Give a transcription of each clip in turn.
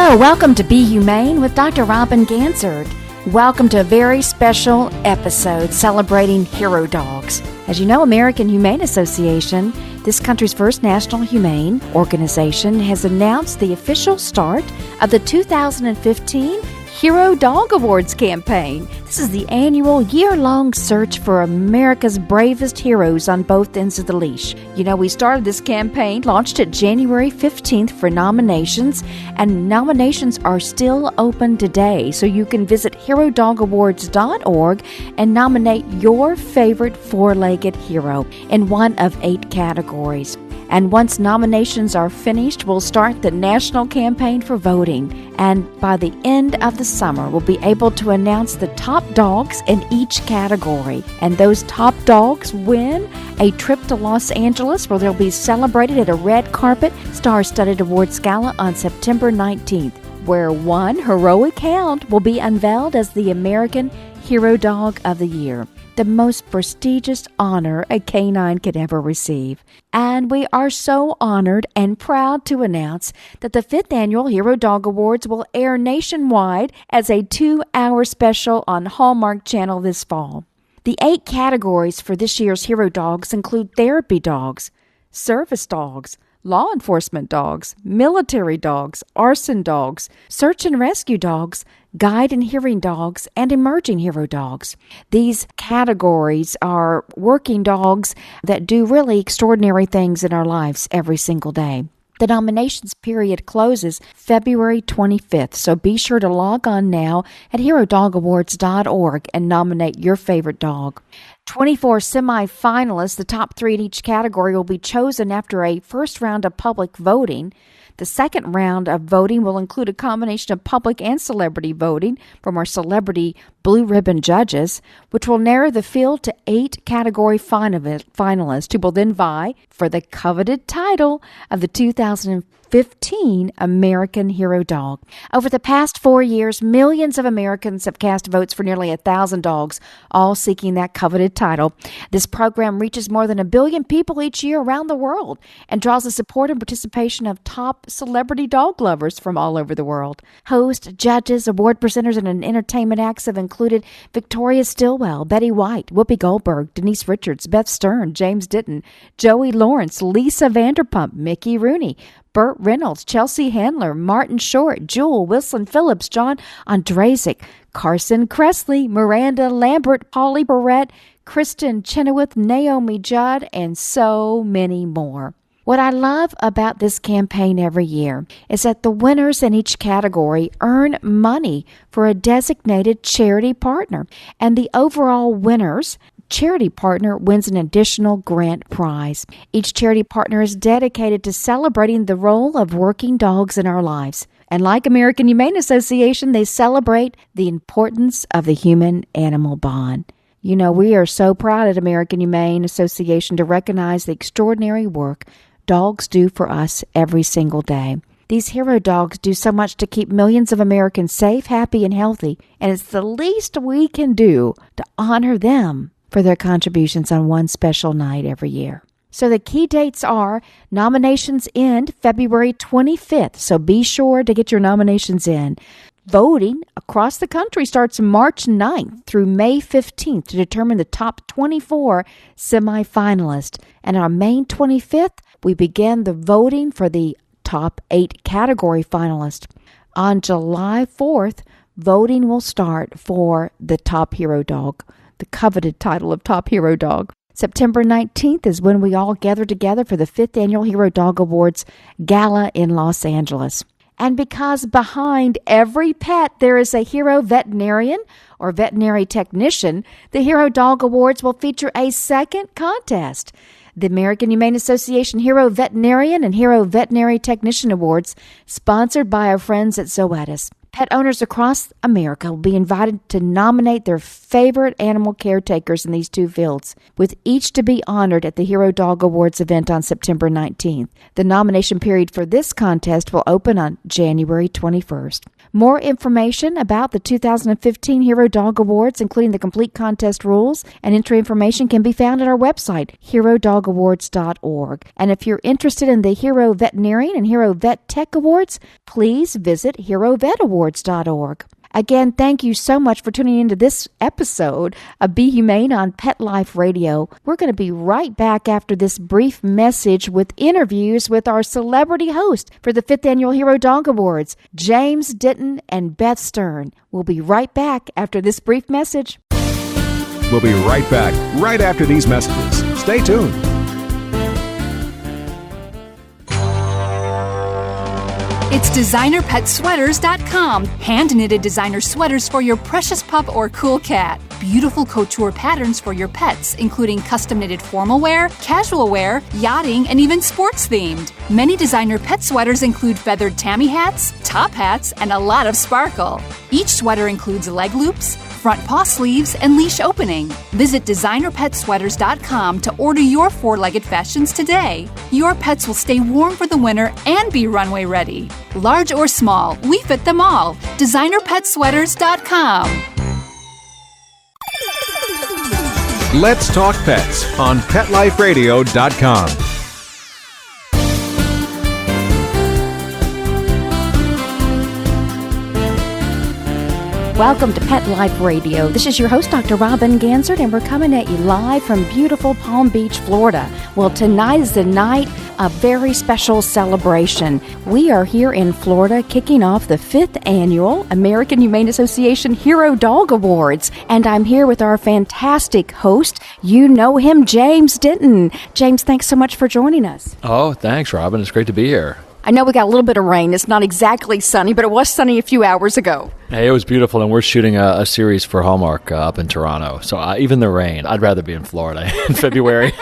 Hello, welcome to Be Humane with Dr. Robin Gansard. Welcome to a very special episode celebrating hero dogs. As you know, American Humane Association, this country's first national humane organization, has announced the official start of the 2015 Hero Dog Awards campaign. This is the annual year-long search for America's bravest heroes on both ends of the leash. You know, we started this campaign, launched it January 15th for nominations, and nominations are still open today. So you can visit HeroDogAwards.org and nominate your favorite four-legged hero in one of 8 categories. And once nominations are finished, we'll start the national campaign for voting. And by the end of the summer, we'll be able to announce the top dogs in each category. And those top dogs win a trip to Los Angeles, where they'll be celebrated at a red carpet star-studded awards gala on September 19th, where one heroic hound will be unveiled as the American Hero Dog of the Year, the most prestigious honor a canine could ever receive. And we are so honored and proud to announce that the 5th Annual Hero Dog Awards will air nationwide as a 2-hour special on Hallmark Channel this fall. The 8 categories for this year's Hero Dogs include therapy dogs, service dogs, law enforcement dogs, military dogs, arson dogs, search and rescue dogs, guide and hearing dogs, and emerging hero dogs. These categories are working dogs that do really extraordinary things in our lives every single day. The nominations period closes February 25th, so be sure to log on now at HeroDogAwards.org and nominate your favorite dog. 24 semi-finalists, the top 3 in each category, will be chosen after a first round of public voting. The second round of voting will include a combination of public and celebrity voting from our celebrity blue ribbon judges, which will narrow the field to 8 category finalists who will then vie for the coveted title of the 2015 American Hero Dog. Over the past 4 years, millions of Americans have cast votes for nearly 1,000 dogs, all seeking that coveted title. This program reaches more than 1 billion people each year around the world and draws the support and participation of top celebrity dog lovers from all over the world. Hosts, judges, award presenters, and entertainment acts have included Victoria Stilwell, Betty White, Whoopi Goldberg, Denise Richards, Beth Stern, James Denton, Joey Lawrence, Lisa Vanderpump, Mickey Rooney, Burt Reynolds, Chelsea Handler, Martin Short, Jewel, Wilson Phillips, John Ondrasik, Carson Kressley, Miranda Lambert, Polly Barrett, Kristen Chenoweth, Naomi Judd, and so many more. What I love about this campaign every year is that the winners in each category earn money for a designated charity partner, and the overall winners charity partner wins an additional grant prize. Each charity partner is dedicated to celebrating the role of working dogs in our lives. And like American Humane Association, they celebrate the importance of the human-animal bond. You know, we are so proud at American Humane Association to recognize the extraordinary work dogs do for us every single day. These hero dogs do so much to keep millions of Americans safe, happy, and healthy, and it's the least we can do to honor them for their contributions on one special night every year. So the key dates are nominations end February 25th, so be sure to get your nominations in. Voting across the country starts March 9th through May 15th to determine the top 24 semifinalists. And on May 25th, we begin the voting for the top 8 category finalists. On July 4th, voting will start for the top hero dog, the coveted title of top hero dog. September 19th is when we all gather together for the 5th Annual Hero Dog Awards Gala in Los Angeles. And because behind every pet there is a hero veterinarian or veterinary technician, the Hero Dog Awards will feature a second contest. The American Humane Association Hero Veterinarian and Hero Veterinary Technician Awards, sponsored by our friends at Zoetis. Pet owners across America will be invited to nominate their favorite animal caretakers in these two fields, with each to be honored at the Hero Dog Awards event on September 19th. The nomination period for this contest will open on January 21st. More information about the 2015 Hero Dog Awards, including the complete contest rules and entry information, can be found at our website, herodogawards.org. And if you're interested in the Hero Veterinarian and Hero Vet Tech Awards, please visit herovetawards.org. Again, thank you so much for tuning into this episode of Be Humane on Pet Life Radio. We're going to be right back after this brief message with interviews with our celebrity host for the 5th Annual Hero Dog Awards, James, Denton, and Beth Stern. We'll be right back after this brief message. We'll be right back right after these messages. Stay tuned. It's designerpetsweaters.com. Hand-knitted designer sweaters for your precious pup or cool cat. Beautiful couture patterns for your pets, including custom-knitted formal wear, casual wear, yachting, and even sports-themed. Many designer pet sweaters include feathered tammy hats, top hats, and a lot of sparkle. Each sweater includes leg loops, front paw sleeves, and leash opening. Visit designerpetsweaters.com to order your four-legged fashions today. Your pets will stay warm for the winter and be runway ready. Large or small, we fit them all. designerpetsweaters.com. Let's talk pets on PetLifeRadio.com. Welcome to Pet Life Radio. This is your host, Dr. Robin Gansert, and we're coming at you live from beautiful Palm Beach, Florida. Well, tonight is the night of very special celebration. We are here in Florida kicking off the 5th Annual American Humane Association Hero Dog Awards. And I'm here with our fantastic host. You know him, James Denton. James, thanks so much for joining us. Oh, thanks, Robin. It's great to be here. I know we got a little bit of rain. It's not exactly sunny, but it was sunny a few hours ago. Hey, it was beautiful, and we're shooting a series for Hallmark up in Toronto. So even the rain, I'd rather be in Florida in February.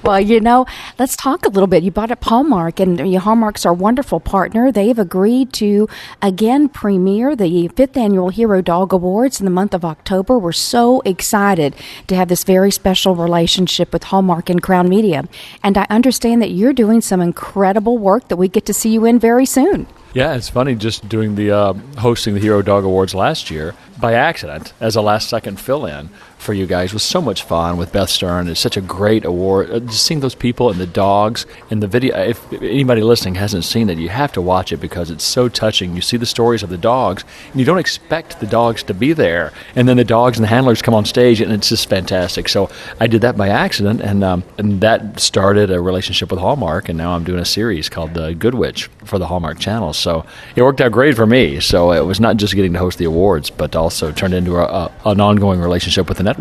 Well, let's talk a little bit. You brought up Hallmark, and Hallmark's our wonderful partner. They've agreed to, again, premiere the 5th Annual Hero Dog Awards in the month of October. We're so excited to have this very special relationship with Hallmark and Crown Media. And I understand that you're doing some incredible work that we get to see you in very soon. Yeah, it's funny just doing the hosting the Hero Dog Awards last year by accident as a last-second fill-in for you guys was so much fun with Beth Stern. It's such a great award. Just seeing those people and the dogs in the video. If anybody listening hasn't seen it, you have to watch it because it's so touching. You see the stories of the dogs, and you don't expect the dogs to be there. And then the dogs and the handlers come on stage, and it's just fantastic. So I did that by accident, and that started a relationship with Hallmark, and now I'm doing a series called Good Witch for the Hallmark Channel. So it worked out great for me. So it was not just getting to host the awards, but also turned into an ongoing relationship with the network.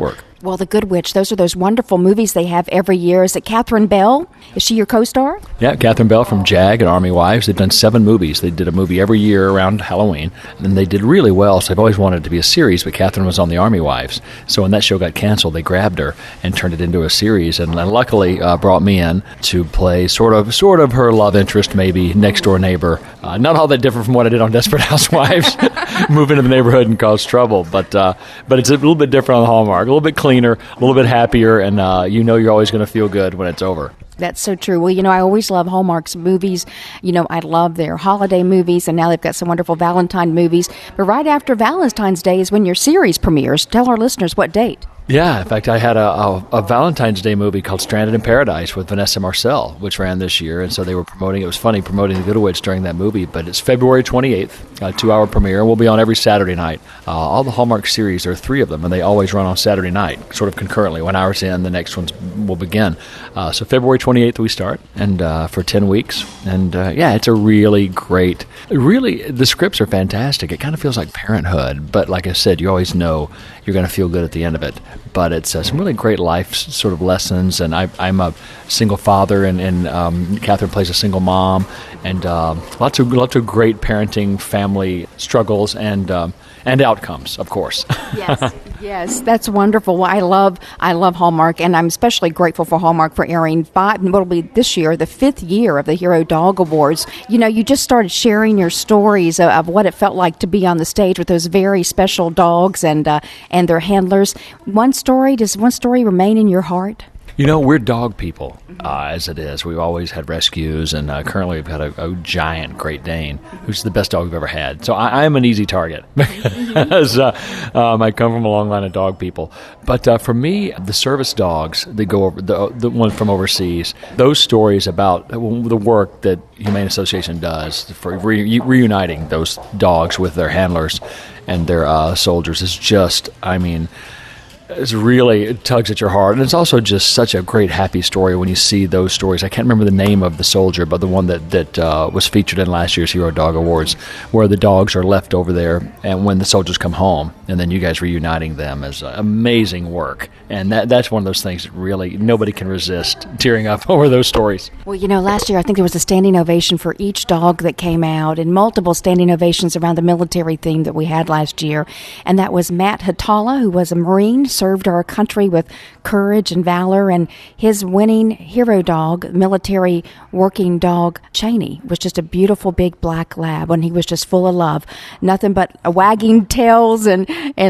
Well, The Good Witch, those are those wonderful movies they have every year. Is it Catherine Bell? Is she your co-star? Yeah, Catherine Bell from JAG and Army Wives. They've done 7 movies. They did a movie every year around Halloween, and they did really well, so I've always wanted it to be a series, but Catherine was on the Army Wives. So when that show got canceled, they grabbed her and turned it into a series, and luckily brought me in to play sort of her love interest, maybe next-door neighbor. Not all that different from what I did on Desperate Housewives, move into the neighborhood and cause trouble, but it's a little bit different on Hallmark, a little bit cleaner, a little bit happier, and you're always going to feel good when it's over. That's so true. Well, I always love Hallmark's movies. I love their holiday movies, and now they've got some wonderful Valentine movies. But right after Valentine's Day is when your series premieres. Tell our listeners what date. Yeah, in fact, I had a Valentine's Day movie called Stranded in Paradise with Vanessa Marcel, which ran this year, and so they were promoting, it was funny promoting The Good Witch during that movie, but it's February 28th, a 2-hour premiere. We'll be on every Saturday night. All the Hallmark series, there are 3 of them, and they always run on Saturday night, sort of concurrently. 1 hour's in, the next ones will begin. So February 28th we start, and for 10 weeks, and it's a really great, the scripts are fantastic. It kind of feels like Parenthood, but like I said, you always know you're going to feel good at the end of it. but it's some really great life sort of lessons. And I'm a single father, and Catherine plays a single mom, and lots of great parenting, family struggles, and outcomes, of course. Yes, that's wonderful. Well, I love Hallmark, and I'm especially grateful for Hallmark for airing what'll be this year, the 5th year of the Hero Dog Awards. You know, you just started sharing your stories of what it felt like to be on the stage with those very special dogs and their handlers. Does one story remain in your heart? You know, we're dog people, as it is. We've always had rescues, and currently we've got a giant Great Dane, who's the best dog we've ever had. So I am an easy target, because I come from a long line of dog people. But for me, the service dogs that go over, the ones from overseas, those stories about the work that Humane Association does for reuniting those dogs with their handlers and their soldiers is just, it tugs at your heart. And it's also just such a great, happy story when you see those stories. I can't remember the name of the soldier, but the one that was featured in last year's Hero Dog Awards, where the dogs are left over there and when the soldiers come home, and then you guys reuniting them is amazing work. And that's one of those things that really nobody can resist tearing up over those stories. Well, you know, last year I think there was a standing ovation for each dog that came out, and multiple standing ovations around the military theme that we had last year. And that was Matt Hatala, who was a Marine, served our country with courage and valor, and his winning hero dog, military working dog, Cheney, was just a beautiful big black lab, and he was just full of love. Nothing but wagging tails and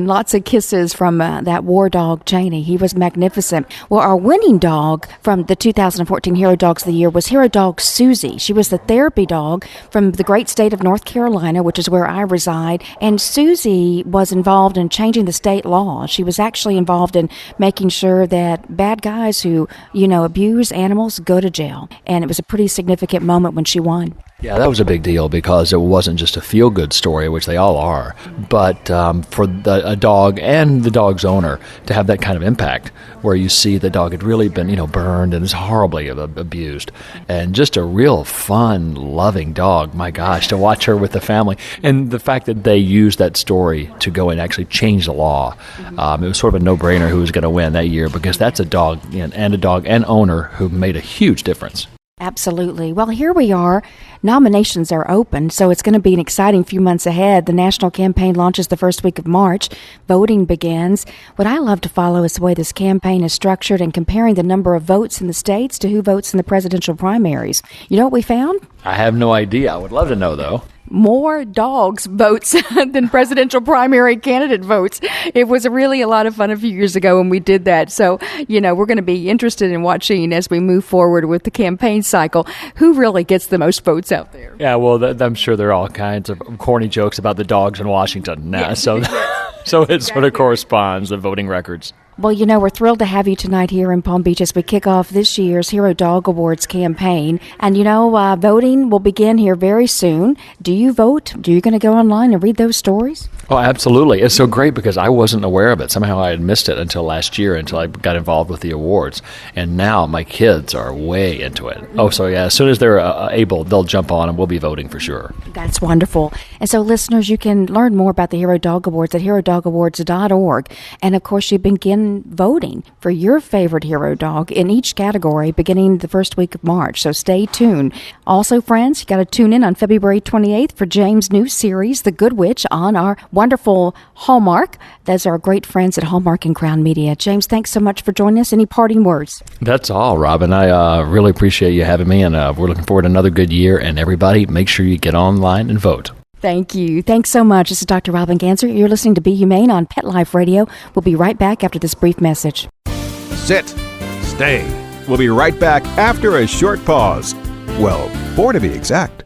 lots of kisses from that war dog, Cheney. He was magnificent. Well, our winning dog from the 2014 Hero Dogs of the Year was hero dog Susie. She was the therapy dog from the great state of North Carolina, which is where I reside, and Susie was involved in changing the state law. She was actually involved in making sure that bad guys who, abuse animals go to jail. And it was a pretty significant moment when she won. Yeah, that was a big deal because it wasn't just a feel-good story, which they all are, but for a dog and the dog's owner to have that kind of impact where you see the dog had really been, burned and is horribly abused, and just a real fun, loving dog, my gosh, to watch her with the family. And the fact that they used that story to go and actually change the law, it was sort of a no-brainer who was going to win that year, because that's a dog and owner who made a huge difference. Absolutely. Well, here we are. Nominations are open, so it's going to be an exciting few months ahead. The national campaign launches the first week of March. Voting begins. What I love to follow is the way this campaign is structured and comparing the number of votes in the states to who votes in the presidential primaries. You know what we found? I have no idea. I would love to know, though. More dogs votes than presidential primary candidate votes. It was really a lot of fun a few years ago when we did that. So, we're going to be interested in watching as we move forward with the campaign cycle, who really gets the most votes out there. Yeah, well, I'm sure there are all kinds of corny jokes about the dogs in Washington now. Yes. So it sort of corresponds, the voting records. Well, we're thrilled to have you tonight here in Palm Beach as we kick off this year's Hero Dog Awards campaign. And, voting will begin here very soon. Do you vote? Are you going to go online and read those stories? Oh, absolutely. It's so great because I wasn't aware of it. Somehow I had missed it until last year, until I got involved with the awards. And now my kids are way into it. Oh, so yeah, as soon as they're able, they'll jump on and we'll be voting for sure. That's wonderful. And so, listeners, you can learn more about the Hero Dog Awards at herodogawards.org. And, of course, you begin voting for your favorite hero dog in each category beginning the first week of March. So stay tuned. Also, friends, you got to tune in on February 28th for James' new series, The Good Witch, on our wonderful Hallmark. Those are our great friends at Hallmark and Crown Media. James, thanks so much for joining us. Any parting words? That's all, Robin. I really appreciate you having me, and we're looking forward to another good year. And everybody, make sure you get online and vote. Thank you. Thanks so much. This is Dr. Robin Ganser. You're listening to Be Humane on Pet Life Radio. We'll be right back after this brief message. Sit. Stay. We'll be right back after a short pause. Well, 4 to be exact.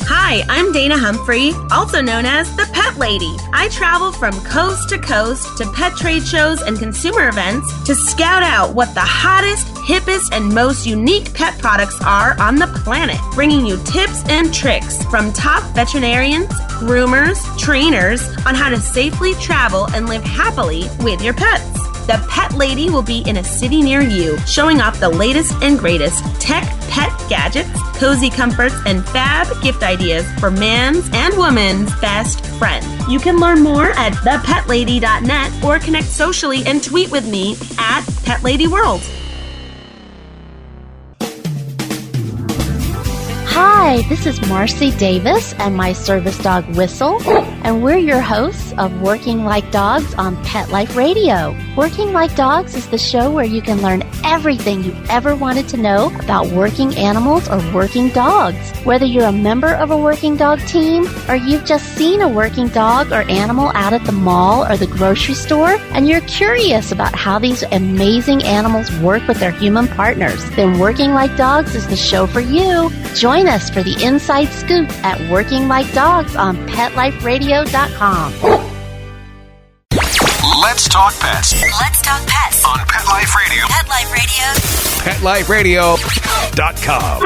Hi, I'm Dana Humphrey, also known as the Pet Lady. I travel from coast to coast to pet trade shows and consumer events to scout out what the hottest, hippest, and most unique pet products are on the planet, bringing you tips and tricks from top veterinarians, groomers, trainers on how to safely travel and live happily with your pets. The Pet Lady will be in a city near you, showing off the latest and greatest tech, pet gadgets, cozy comforts, and fab gift ideas for man's and woman's best friend. You can learn more at thepetlady.net or connect socially and tweet with me at PetLadyWorld. Hi, this is Marcy Davis and my service dog Whistle, and we're your hosts of Working Like Dogs on Pet Life Radio. Working Like Dogs is the show where you can learn everything you ever wanted to know about working animals or working dogs. Whether you're a member of a working dog team or you've just seen a working dog or animal out at the mall or the grocery store and you're curious about how these amazing animals work with their human partners, then Working Like Dogs is the show for you. Join us for the inside scoop at Working Like Dogs on PetLifeRadio.com. Let's talk pets Let's talk pets on Pet Life Radio. Pet Life Radio. PetLifeRadio.com.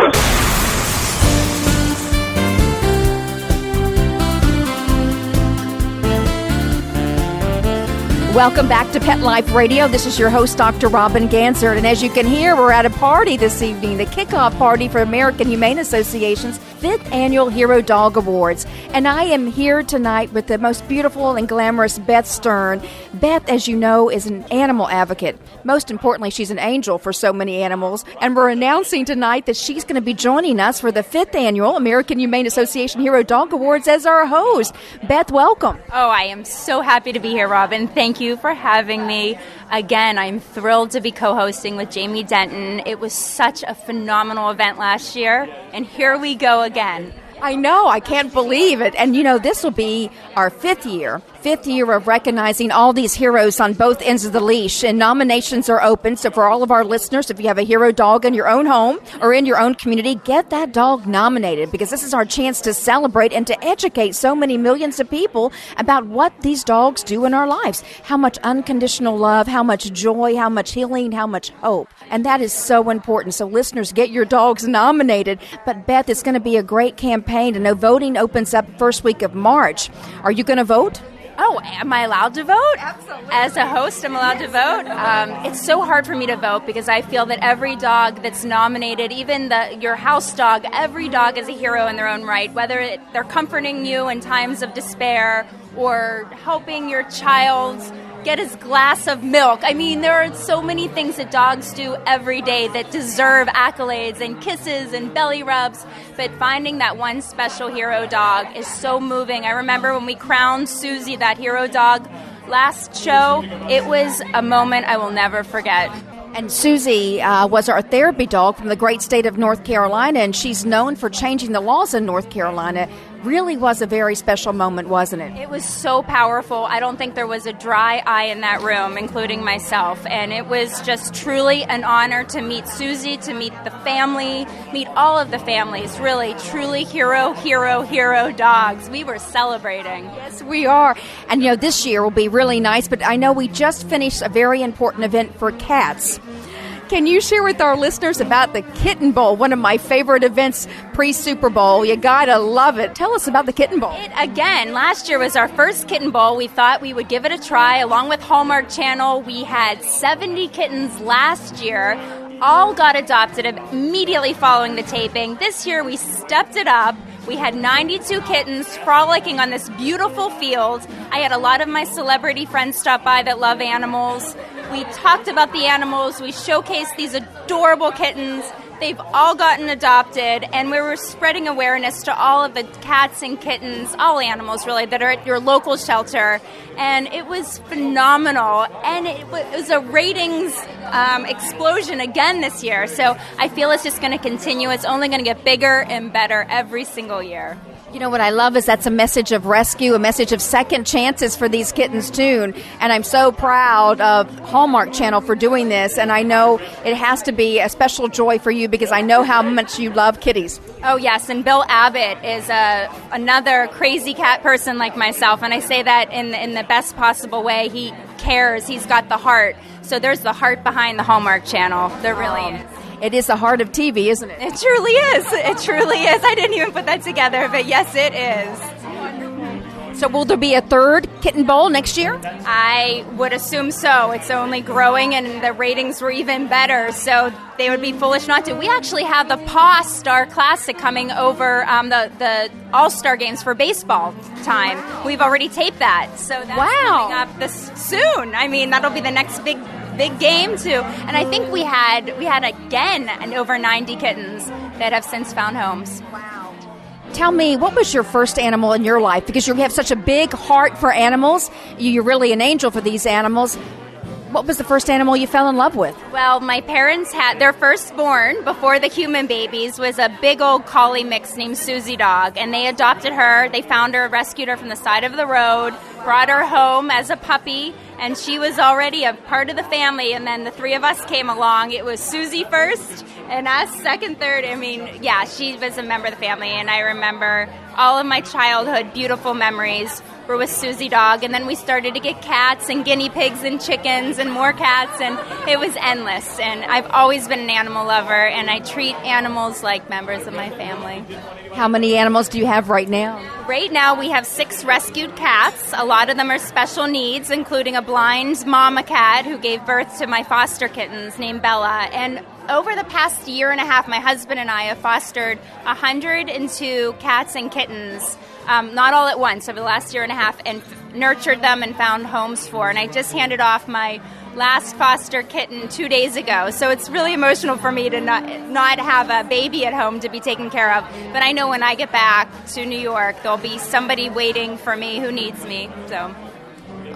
Welcome back to Pet Life Radio. This is your host, Dr. Robin Gansert. And as you can hear, we're at a party this evening, the kickoff party for American Humane Association's 5th Annual Hero Dog Awards. And I am here tonight with the most beautiful and glamorous Beth Stern. Beth, as you know, is an animal advocate. Most importantly, she's an angel for so many animals. And we're announcing tonight that she's going to be joining us for the 5th Annual American Humane Association Hero Dog Awards as our host. Beth, welcome. Oh, I am so happy to be here, Robin. Thank you for having me. Again, I'm thrilled to be co-hosting with Jamie Denton. It was such a phenomenal event last year, and here we go again. I know. I can't believe it. And, you know, this will be our 5th year of recognizing all these heroes on both ends of the leash. And nominations are open. So for all of our listeners, if you have a hero dog in your own home or in your own community, get that dog nominated, because this is our chance to celebrate and to educate so many millions of people about what these dogs do in our lives. How much unconditional love, how much joy, how much healing, how much hope. And that is so important. So listeners, get your dogs nominated. But Beth, it's going to be a great campaign. To know voting opens up first week of March. Are you going to vote? Oh, am I allowed to vote? Absolutely. As a host, I'm allowed to vote. It's so hard for me to vote because I feel that every dog that's nominated, even your house dog, every dog is a hero in their own right, whether they're comforting you in times of despair or helping your child get his glass of milk. I mean, there are so many things that dogs do every day that deserve accolades and kisses and belly rubs, but finding that one special hero dog is so moving. I remember when we crowned Susie that hero dog last show, it was a moment I will never forget. And Susie was our therapy dog from the great state of North Carolina, and she's known for changing the laws in North Carolina. Really was a very special moment, wasn't it? It was so powerful. I don't think there was a dry eye in that room, including myself. And it was just truly an honor to meet Susie, to meet the family, meet all of the families. Really, truly hero dogs. We were celebrating. Yes, we are. And, you know, this year will be really nice, but I know we just finished a very important event for cats. Can you share with our listeners about the Kitten Bowl, one of my favorite events pre-Super Bowl? You gotta love it. Tell us about the Kitten Bowl. Again, last year was our first Kitten Bowl. We thought we would give it a try. Along with Hallmark Channel, we had 70 kittens last year. All got adopted immediately following the taping. This year, we stepped it up. We had 92 kittens frolicking on this beautiful field. I had a lot of my celebrity friends stop by that love animals. We talked about the animals. We showcased these adorable kittens. They've all gotten adopted, and we were spreading awareness to all of the cats and kittens, all animals really, that are at your local shelter. And it was phenomenal. And it was a ratings explosion again this year. So I feel it's just going to continue. It's only going to get bigger and better every single year. You know what I love is that's a message of rescue, a message of second chances for these kittens too. And I'm so proud of Hallmark Channel for doing this. And I know it has to be a special joy for you because I know how much you love kitties. Oh, yes. And Bill Abbott is another crazy cat person like myself. And I say that in the best possible way. He cares. He's got the heart. So there's the heart behind the Hallmark Channel. There really is. It is the heart of TV, isn't it? It truly is. It truly is. I didn't even put that together, but yes, it is. So will there be a third Kitten Bowl next year? I would assume so. It's only growing, and the ratings were even better, so they would be foolish not to. We actually have the Paw Star Classic coming over the All-Star Games for baseball time. We've already taped that, so that's coming up this soon. I mean, that'll be the next big game too. And I think we had again over 90 kittens that have since found homes. Wow. Tell me, what was your first animal in your life? Because you have such a big heart for animals. You're really an angel for these animals. What was the first animal you fell in love with? Well, my parents had their firstborn before the human babies was a big old collie mix named Susie Dog, and they adopted her. They found her, rescued her from the side of the road, brought her home as a puppy, and she was already a part of the family. And then the three of us came along. It was Susie first, and us second, third. I mean, yeah, she was a member of the family, and I remember all of my childhood beautiful memories were with Susie Dog, and then we started to get cats and guinea pigs and chickens and more cats, and it was endless. And I've always been an animal lover, and I treat animals like members of my family. How many animals do you have right now? Right now we have 6 rescued cats. A lot of them are special needs, including a blind mama cat who gave birth to my foster kittens named Bella. And over the past year and a half, my husband and I have fostered 102 cats and kittens, not all at once, over the last year and a half, and nurtured them and found homes for. And I just handed off my last foster kitten 2 days ago, so it's really emotional for me to not have a baby at home to be taken care of. But I know when I get back to New York, there'll be somebody waiting for me who needs me. So.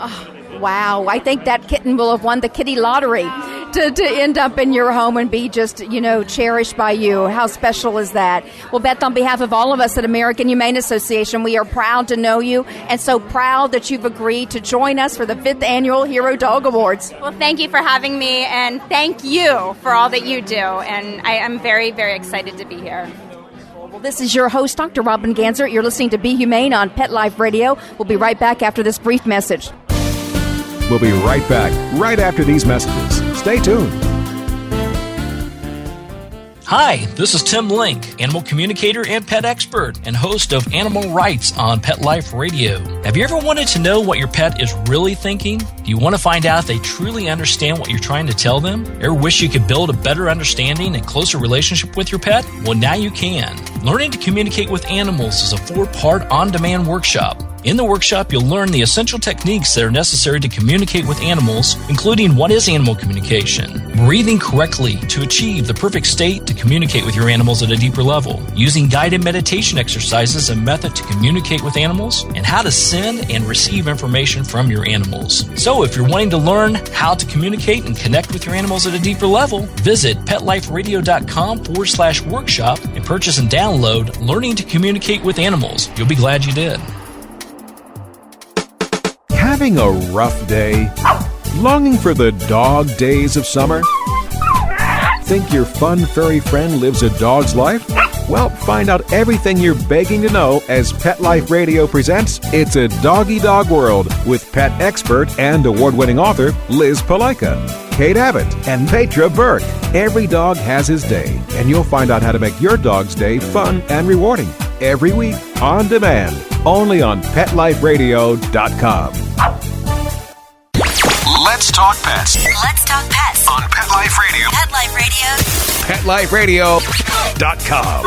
Oh, wow. I think that kitten will have won the kitty lottery to end up in your home and be just, cherished by you. How special is that? Well, Beth, on behalf of all of us at American Humane Association, we are proud to know you and so proud that you've agreed to join us for the 5th Annual Hero Dog Awards. Well, thank you for having me, and thank you for all that you do. And I am very, very excited to be here. Well, this is your host, Dr. Robin Ganser. You're listening to Be Humane on Pet Life Radio. We'll be right back after this brief message. We'll be right back right after these messages. Stay tuned. Hi, this is Tim Link, animal communicator and pet expert and host of Animal Rights on Pet Life Radio. Have you ever wanted to know what your pet is really thinking? Do you want to find out if they truly understand what you're trying to tell them? Ever wish you could build a better understanding and closer relationship with your pet? Well, now you can. Learning to communicate with animals is a 4-part on-demand workshop. In the workshop, you'll learn the essential techniques that are necessary to communicate with animals, including what is animal communication, breathing correctly to achieve the perfect state to communicate with your animals at a deeper level, using guided meditation exercises and method to communicate with animals, and how to send and receive information from your animals. So if you're wanting to learn how to communicate and connect with your animals at a deeper level, visit PetLifeRadio.com/workshop and purchase and download Learning to Communicate with Animals. You'll be glad you did. Having a rough day? Longing for the dog days of summer? Think your fun furry friend lives a dog's life? Well, find out everything you're begging to know as Pet Life Radio presents It's a Doggy Dog World with pet expert and award-winning author Liz Palaika, Kate Abbott, and Petra Burke. Every dog has his day, and you'll find out how to make your dog's day fun and rewarding. Every week, on demand, only on PetLifeRadio.com. Let's talk pets. Let's talk pets On Pet Life Radio. Pet Life Radio. PetLifeRadio.com.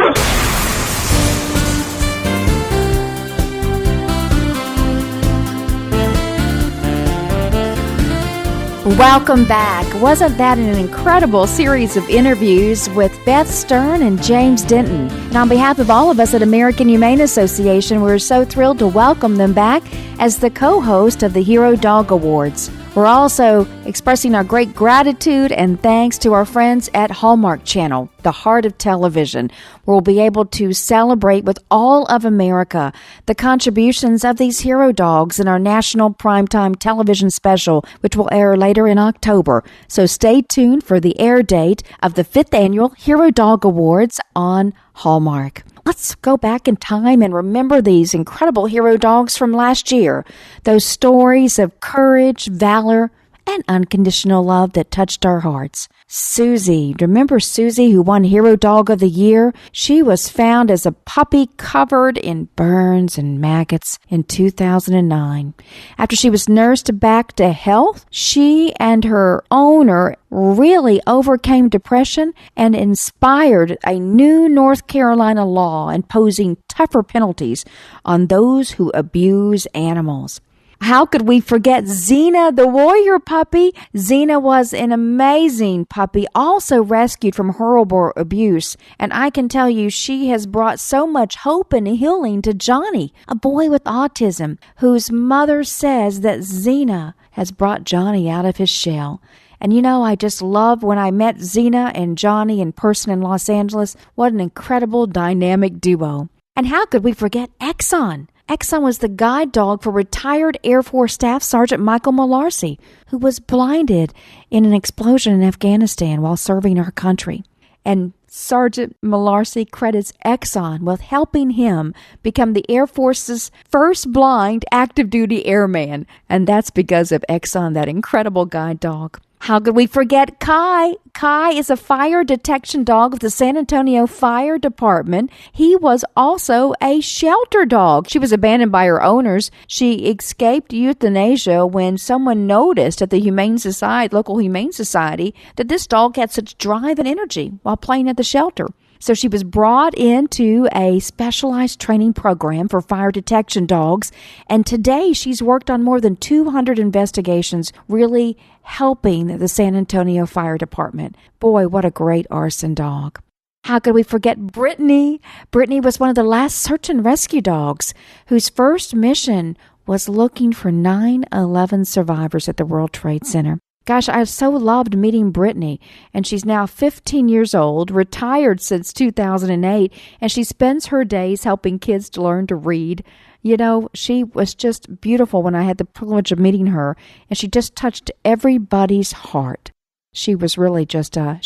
Welcome back. Wasn't that an incredible series of interviews with Beth Stern and James Denton? And on behalf of all of us at American Humane Association, we're so thrilled to welcome them back as the co-host of the Hero Dog Awards. We're also expressing our great gratitude and thanks to our friends at Hallmark Channel, the heart of television, where we'll be able to celebrate with all of America the contributions of these hero dogs in our national primetime television special, which will air later in October. So stay tuned for the air date of the 5th Annual Hero Dog Awards on Hallmark. Let's go back in time and remember these incredible hero dogs from last year. Those stories of courage, valor, and unconditional love that touched our hearts. Susie, remember Susie who won Hero Dog of the Year? She was found as a puppy covered in burns and maggots in 2009. After she was nursed back to health, she and her owner really overcame depression and inspired a new North Carolina law imposing tougher penalties on those who abuse animals. How could we forget Xena, the warrior puppy? Xena was an amazing puppy, also rescued from horrible abuse. And I can tell you, she has brought so much hope and healing to Johnny, a boy with autism, whose mother says that Xena has brought Johnny out of his shell. And you know, I just love when I met Xena and Johnny in person in Los Angeles. What an incredible dynamic duo. And how could we forget Exxon? Exxon was the guide dog for retired Air Force Staff Sergeant Michael Malarcy, who was blinded in an explosion in Afghanistan while serving our country. And Sergeant Malarcy credits Exxon with helping him become the Air Force's first blind active duty airman. And that's because of Exxon, that incredible guide dog. How could we forget Kai? Kai is a fire detection dog of the San Antonio Fire Department. He was also a shelter dog. She was abandoned by her owners. She escaped euthanasia when someone noticed at the local Humane Society, that this dog had such drive and energy while playing at the shelter. So she was brought into a specialized training program for fire detection dogs. And today she's worked on more than 200 investigations, really helping the San Antonio Fire Department. Boy, what a great arson dog. How could we forget Brittany? Brittany was one of the last search and rescue dogs whose first mission was looking for 9/11 survivors at the World Trade Center. Gosh, I so loved meeting Brittany, and she's now 15 years old, retired since 2008, and she spends her days helping kids to learn to read. You know, she was just beautiful when I had the privilege of meeting her, and she just touched everybody's heart. She's really just an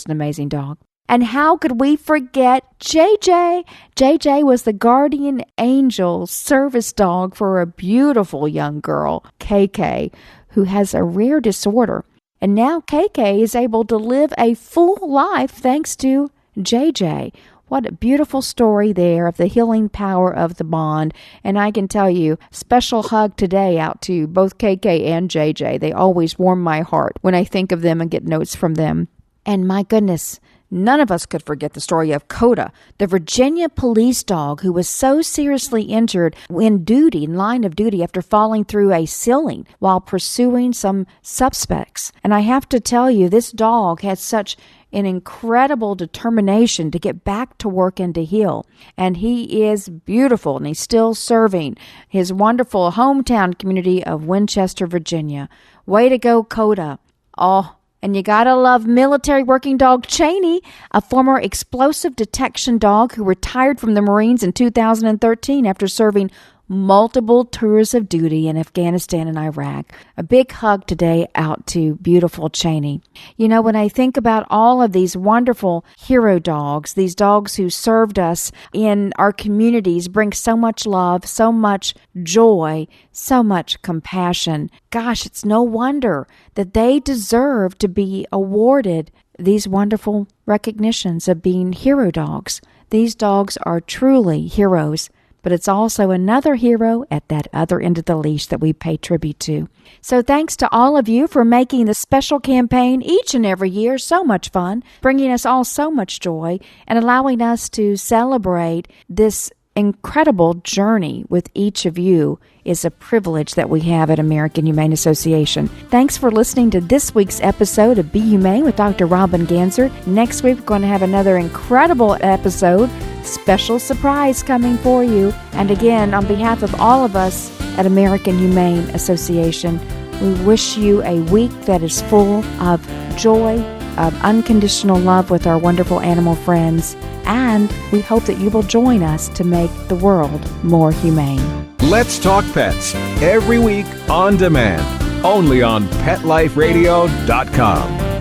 amazing dog. And how could we forget JJ? JJ was the guardian angel service dog for a beautiful young girl, KK, who has a rare disorder. And now KK is able to live a full life thanks to JJ. What a beautiful story there of the healing power of the bond. And I can tell you, special hug today out to both KK and JJ. They always warm my heart when I think of them and get notes from them. And my goodness, none of us could forget the story of Coda, the Virginia police dog who was so seriously injured in line of duty after falling through a ceiling while pursuing some suspects. And I have to tell you, this dog had such an incredible determination to get back to work and to heal. And he is beautiful, and he's still serving his wonderful hometown community of Winchester, Virginia. Way to go, Coda. Oh, and you gotta love military working dog Cheney, a former explosive detection dog who retired from the Marines in 2013 after serving multiple tours of duty in Afghanistan and Iraq. A big hug today out to beautiful Cheney. You know, when I think about all of these wonderful hero dogs, these dogs who served us in our communities, bring so much love, so much joy, so much compassion. Gosh, it's no wonder that they deserve to be awarded these wonderful recognitions of being hero dogs. These dogs are truly heroes. But it's also another hero at that other end of the leash that we pay tribute to. So thanks to all of you for making the special campaign each and every year so much fun, bringing us all so much joy, and allowing us to celebrate this incredible journey with each of you is a privilege that we have at American Humane Association. Thanks for listening to this week's episode of Be Humane with Dr. Robin Ganser. Next week, we're going to have another incredible episode, special surprise coming for you. And again, on behalf of all of us at American Humane Association, we wish you a week that is full of joy, of unconditional love with our wonderful animal friends, and we hope that you will join us to make the world more humane. Let's Talk Pets, every week on demand, only on PetLifeRadio.com.